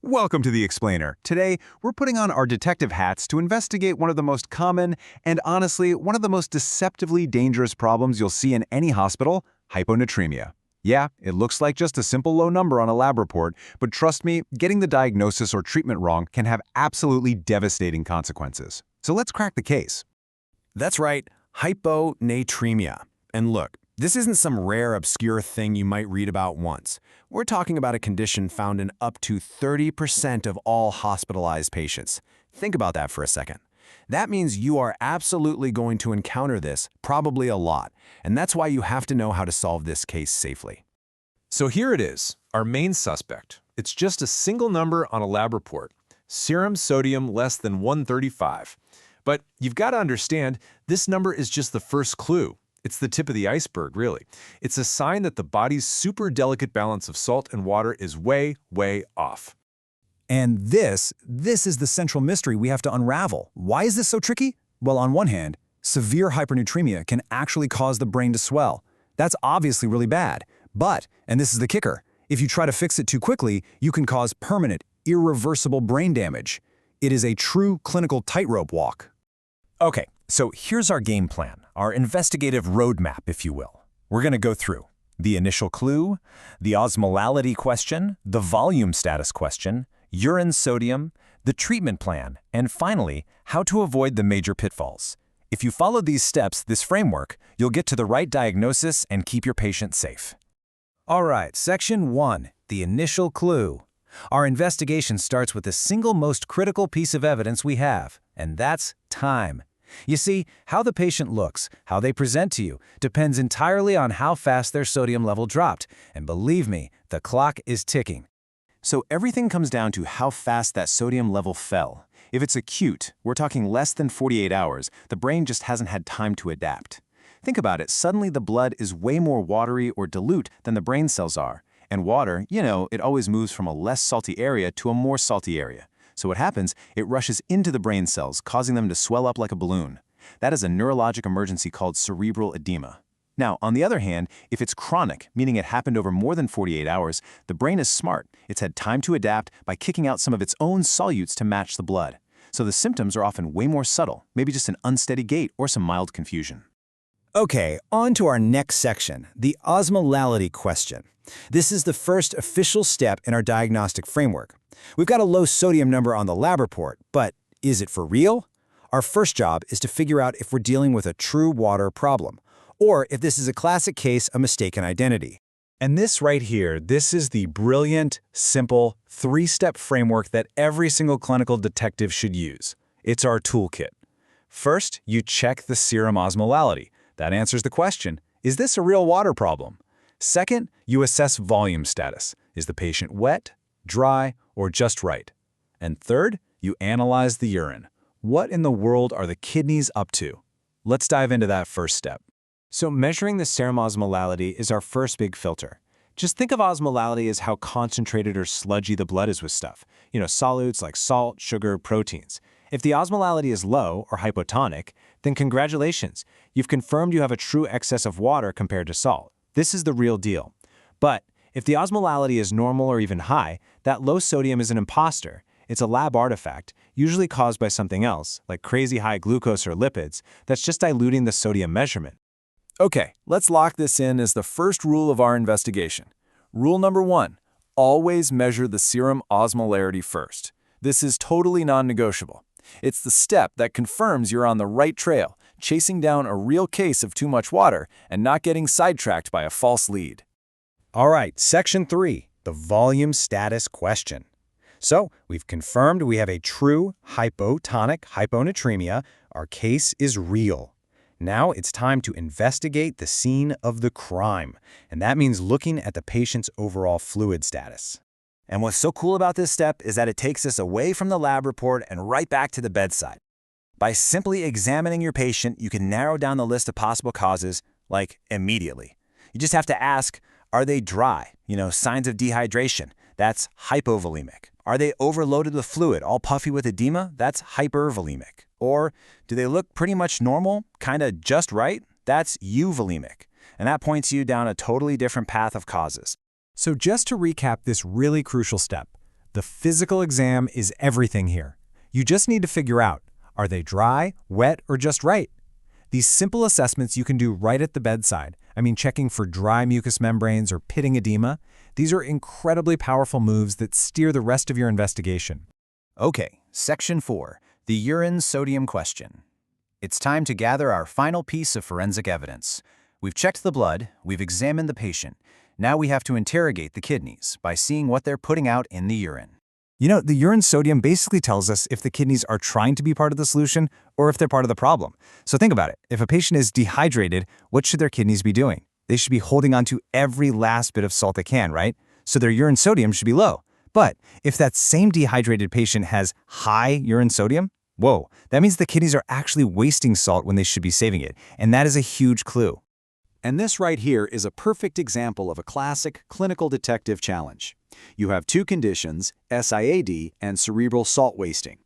Welcome to The Explainer. Today, we're putting on our detective hats to investigate one of the most common and, honestly, one of the most deceptively dangerous problems you'll see in any hospital: hyponatremia. Yeah, it looks like just a simple low number on a lab report, but trust me, getting the diagnosis or treatment wrong can have absolutely devastating consequences. So let's crack the case. That's right, hyponatremia. And look, this isn't some rare, obscure thing you might read about once. We're talking about a condition found in up to 30% of all hospitalized patients. Think about that for a second. That means you are absolutely going to encounter this, probably a lot, and that's why you have to know how to solve this case safely. So here it is, our main suspect. It's just a single number on a lab report: serum sodium less than 135. But you've got to understand, this number is just the first clue. It's the tip of the iceberg, really. It's a sign that the body's super delicate balance of salt and water is way, way off. And this is the central mystery we have to unravel. Why is this so tricky? Well, on one hand, severe hypernatremia can actually cause the brain to swell. That's obviously really bad. But, and this is the kicker, if you try to fix it too quickly, you can cause permanent, irreversible brain damage. It is a true clinical tightrope walk. Okay, so here's our game plan, our investigative roadmap, if you will. We're going to go through the initial clue, the osmolality question, the volume status question, urine sodium, the treatment plan, and finally, how to avoid the major pitfalls. If you follow these steps, this framework, you'll get to the right diagnosis and keep your patient safe. All right, Section 1, the initial clue. Our investigation starts with the single most critical piece of evidence we have, and that's time. You see, how the patient looks, how they present to you, depends entirely on how fast their sodium level dropped, and believe me, the clock is ticking. So everything comes down to how fast that sodium level fell. If it's acute, we're talking less than 48 hours, the brain just hasn't had time to adapt. Think about it, suddenly the blood is way more watery or dilute than the brain cells are. And water, it always moves from a less salty area to a more salty area. So what happens, it rushes into the brain cells, causing them to swell up like a balloon. That is a neurologic emergency called cerebral edema. Now, on the other hand, if it's chronic, meaning it happened over more than 48 hours, the brain is smart. It's had time to adapt by kicking out some of its own solutes to match the blood. So the symptoms are often way more subtle, maybe just an unsteady gait or some mild confusion. Okay, on to our next section, the osmolality question. This is the first official step in our diagnostic framework. We've got a low sodium number on the lab report, but is it for real? Our first job is to figure out if we're dealing with a true water problem, or if this is a classic case of mistaken identity. And this right here, this is the brilliant, simple, three-step framework that every single clinical detective should use. It's our toolkit. First, you check the serum osmolality. That answers the question, is this a real water problem? Second, you assess volume status. Is the patient wet, dry, or just right? And third, you analyze the urine. What in the world are the kidneys up to? Let's dive into that first step. So measuring the serum osmolality is our first big filter. Just think of osmolality as how concentrated or sludgy the blood is with stuff. Solutes like salt, sugar, proteins. If the osmolality is low or hypotonic, then congratulations, you've confirmed you have a true excess of water compared to salt. This is the real deal. But if the osmolality is normal or even high, that low sodium is an imposter. It's a lab artifact, usually caused by something else, like crazy high glucose or lipids, that's just diluting the sodium measurement. Okay, let's lock this in as the first rule of our investigation. Rule number 1, always measure the serum osmolarity first. This is totally non-negotiable. It's the step that confirms you're on the right trail, chasing down a real case of too much water and not getting sidetracked by a false lead. All right, Section 3, the volume status question. So, we've confirmed we have a true hypotonic hyponatremia. Our case is real. Now it's time to investigate the scene of the crime, and that means looking at the patient's overall fluid status. And what's so cool about this step is that it takes us away from the lab report and right back to the bedside. By simply examining your patient, you can narrow down the list of possible causes, like immediately. You just have to ask, are they dry? Signs of dehydration. That's hypovolemic. Are they overloaded with fluid, all puffy with edema? That's hypervolemic. Or do they look pretty much normal, kind of just right? That's euvolemic. And that points you down a totally different path of causes. So just to recap this really crucial step, The physical exam is everything here. You just need to figure out, are they dry, wet, or just right? These simple assessments you can do right at the bedside. Checking for dry mucous membranes or pitting edema. These are incredibly powerful moves that steer the rest of your investigation. Okay, Section 4, the urine sodium question. It's time to gather our final piece of forensic evidence. We've checked the blood, we've examined the patient. Now we have to interrogate the kidneys by seeing what they're putting out in the urine. The urine sodium basically tells us if the kidneys are trying to be part of the solution or if they're part of the problem. So think about it. If a patient is dehydrated, what should their kidneys be doing? They should be holding on to every last bit of salt they can, right? So their urine sodium should be low. But if that same dehydrated patient has high urine sodium, whoa, that means the kidneys are actually wasting salt when they should be saving it. And that is a huge clue. And this right here is a perfect example of a classic clinical detective challenge. You have two conditions, SIAD and cerebral salt wasting.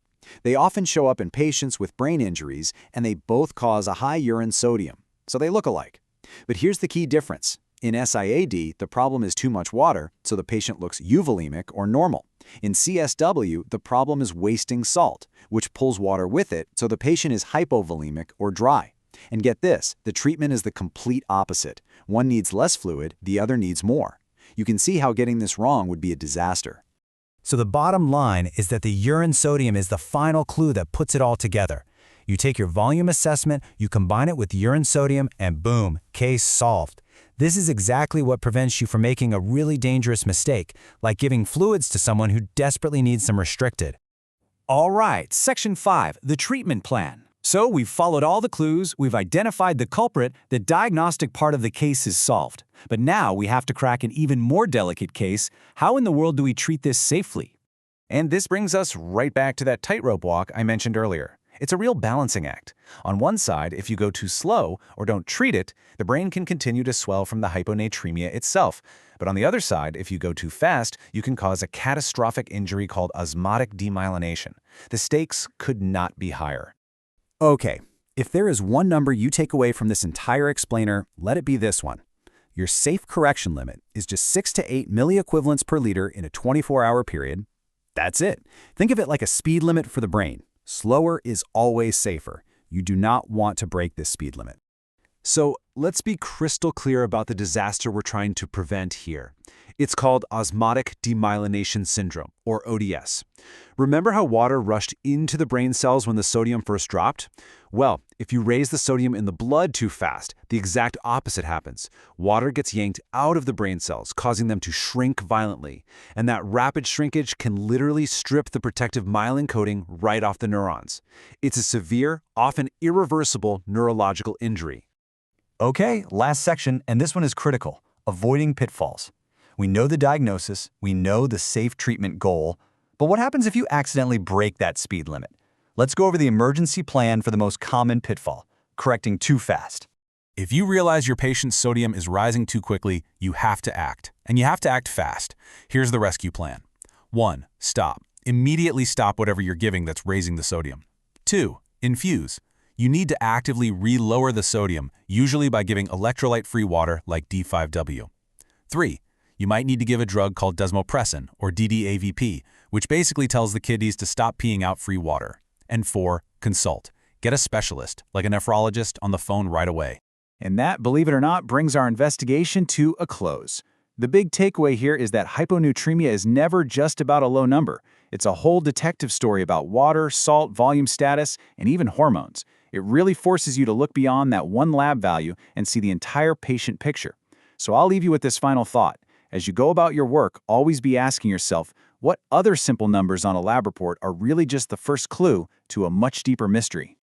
They often show up in patients with brain injuries, and they both cause a high urine sodium, so they look alike. But here's the key difference. In SIAD, the problem is too much water, so the patient looks euvolemic or normal. In CSW, the problem is wasting salt, which pulls water with it, so the patient is hypovolemic or dry. And get this, the treatment is the complete opposite. One needs less fluid, the other needs more. You can see how getting this wrong would be a disaster. So the bottom line is that the urine sodium is the final clue that puts it all together. You take your volume assessment, you combine it with urine sodium, and boom, case solved. This is exactly what prevents you from making a really dangerous mistake, like giving fluids to someone who desperately needs them restricted. All right, Section 5, the treatment plan. So we've followed all the clues, we've identified the culprit, the diagnostic part of the case is solved. But now we have to crack an even more delicate case. How in the world do we treat this safely? And this brings us right back to that tightrope walk I mentioned earlier. It's a real balancing act. On one side, if you go too slow or don't treat it, the brain can continue to swell from the hyponatremia itself. But on the other side, if you go too fast, you can cause a catastrophic injury called osmotic demyelination. The stakes could not be higher. Okay, if there is one number you take away from this entire explainer, let it be this one. Your safe correction limit is just 6 to 8 milliequivalents per liter in a 24-hour period. That's it. Think of it like a speed limit for the brain. Slower is always safer. You do not want to break this speed limit. So let's be crystal clear about the disaster we're trying to prevent here. It's called osmotic demyelination syndrome, or ODS. Remember how water rushed into the brain cells when the sodium first dropped? Well, if you raise the sodium in the blood too fast, the exact opposite happens. Water gets yanked out of the brain cells, causing them to shrink violently. And that rapid shrinkage can literally strip the protective myelin coating right off the neurons. It's a severe, often irreversible neurological injury. Okay, last section, and this one is critical. Avoiding pitfalls. We know the diagnosis, we know the safe treatment goal, but what happens if you accidentally break that speed limit? Let's go over the emergency plan for the most common pitfall, correcting too fast. If you realize your patient's sodium is rising too quickly, you have to act. And you have to act fast. Here's the rescue plan. 1. Stop. Immediately stop whatever you're giving that's raising the sodium. 2. Infuse. You need to actively re-lower the sodium, usually by giving electrolyte-free water like D5W. 3. You might need to give a drug called desmopressin, or DDAVP, which basically tells the kidneys to stop peeing out free water. And 4. Consult. Get a specialist, like a nephrologist, on the phone right away. And that, believe it or not, brings our investigation to a close. The big takeaway here is that hyponatremia is never just about a low number. It's a whole detective story about water, salt, volume status, and even hormones. It really forces you to look beyond that one lab value and see the entire patient picture. So I'll leave you with this final thought. As you go about your work, always be asking yourself, what other simple numbers on a lab report are really just the first clue to a much deeper mystery?